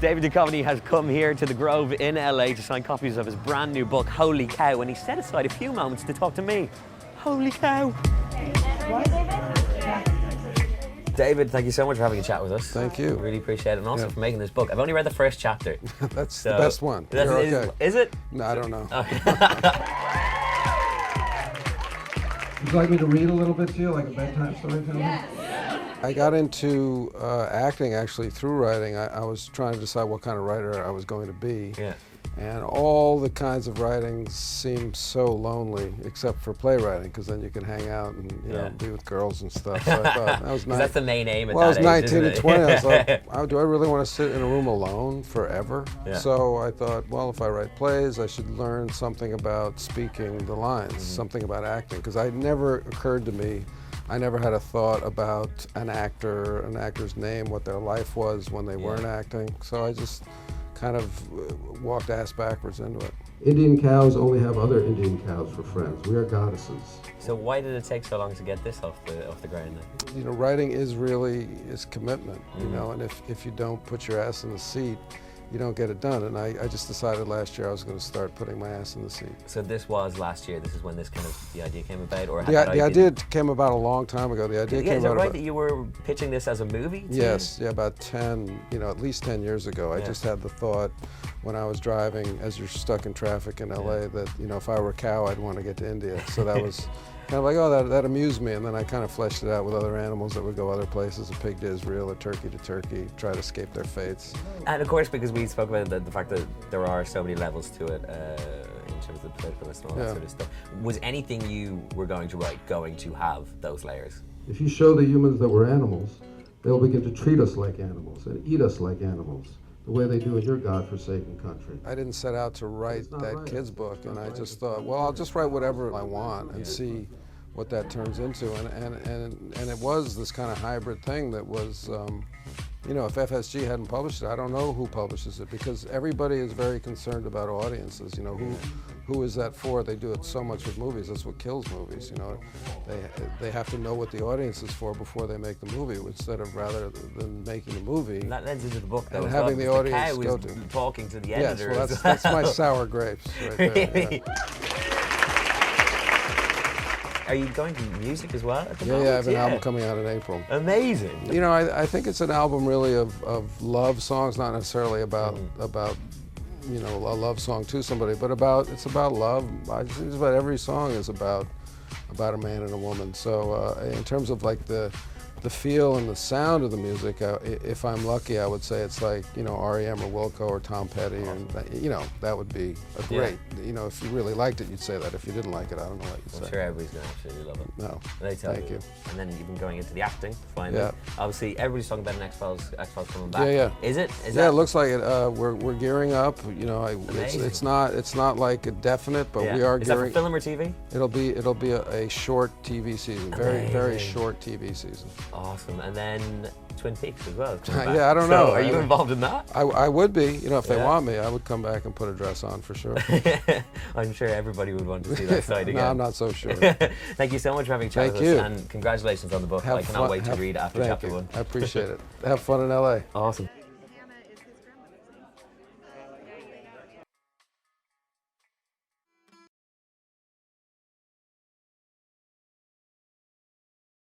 David Duchovny has come here to the Grove in LA to sign copies of his brand new book, Holy Cow, and he set aside a few moments to talk to me. Holy cow! David, thank you so much for having a chat with us. Thank you. Really appreciate it, and also for making this book. I've only read the first chapter. That's the best one. You're okay. Is it? No, I don't know. Would you like me to read a little bit to you, like a bedtime story for me? I got into acting actually through writing. I was trying to decide what kind of writer I was going to be. Yeah. And all the kinds of writing seemed so lonely, except for playwriting, because then you can hang out and you know be with girls and stuff. So I thought that was nice. That's the main aim at well, that age, I was 19 and 20. I was like, oh, do I really want to sit in a room alone forever? Yeah. So I thought, well, if I write plays, I should learn something about speaking the lines, something about acting, because it never occurred to me. I never had a thought about an actor's name, what their life was when they weren't acting. So I just kind of walked ass backwards into it. Indian cows only have other Indian cows for friends. We are goddesses. So why did it take so long to get this off the ground then? You know, writing is commitment, you know, and if you don't put your ass in the seat, you don't get it done. And I just decided last year I was going to start putting my ass in the seat. So this was last year. This is when the idea came about, or the idea came about a long time ago. The idea came is it about right that you were pitching this as a movie? Yes, about 10, at least 10 years ago. I just had the thought when I was driving, as you're stuck in traffic in LA, that if I were a cow, I'd want to get to India. So that was kind of like, oh, that amused me, and then I kind of fleshed it out with other animals that would go other places, a pig to Israel, a turkey to Turkey, try to escape their fates. And of course, because we spoke about the fact that there are so many levels to it in terms of politicalness and all that sort of stuff. Was anything you were going to write going to have those layers? If you show the humans that we're animals, they'll begin to treat us like animals and eat us like animals, the way they do in your godforsaken country. I didn't set out to write that kid's book, and I just thought, well, I'll just write whatever I want and see what that turns into. And it was this kind of hybrid thing that was, if FSG hadn't published it, I don't know who publishes it, because everybody is very concerned about audiences. Who is that for? They do it so much with movies. That's what kills movies. They have to know what the audience is for before they make the movie, instead of rather than making the movie. And that lends into the book, though, and having the audience go go to. to. Talking to the editor. Yes, well, that's my sour grapes right there. Yeah. Are you going to music as well at the moment? Yeah, I have an album coming out in April. Amazing. I think it's an album really of love songs, not necessarily about a love song to somebody, but it's about love. I think just about every song is about a man and a woman. So in terms of like the feel and the sound of the music, if I'm lucky, I would say it's like REM or Wilco or Tom Petty, and that would be a great. If you really liked it, you'd say that. If you didn't like it, I don't know what you'd say. I'm sure everybody's going to absolutely love it. No, Thank you. And then you've been going into the acting finally. Yeah. Obviously, everybody's talking about an X-Files coming back. Yeah. Is it? It looks like it. We're gearing up. It's not like a definite, but we are gearing. Is that for film or TV? It'll be a short TV season. Very, very short TV season. Awesome. And then Twin Peaks as well. Yeah, I don't know. Are you involved in that? I would be. If they want me, I would come back and put a dress on for sure. I'm sure everybody would want to see that side again. No, I'm not so sure. Thank you so much for having a chat with us, and congratulations on the book. I cannot wait to read after chapter 1. I appreciate it. Have fun in LA. Awesome.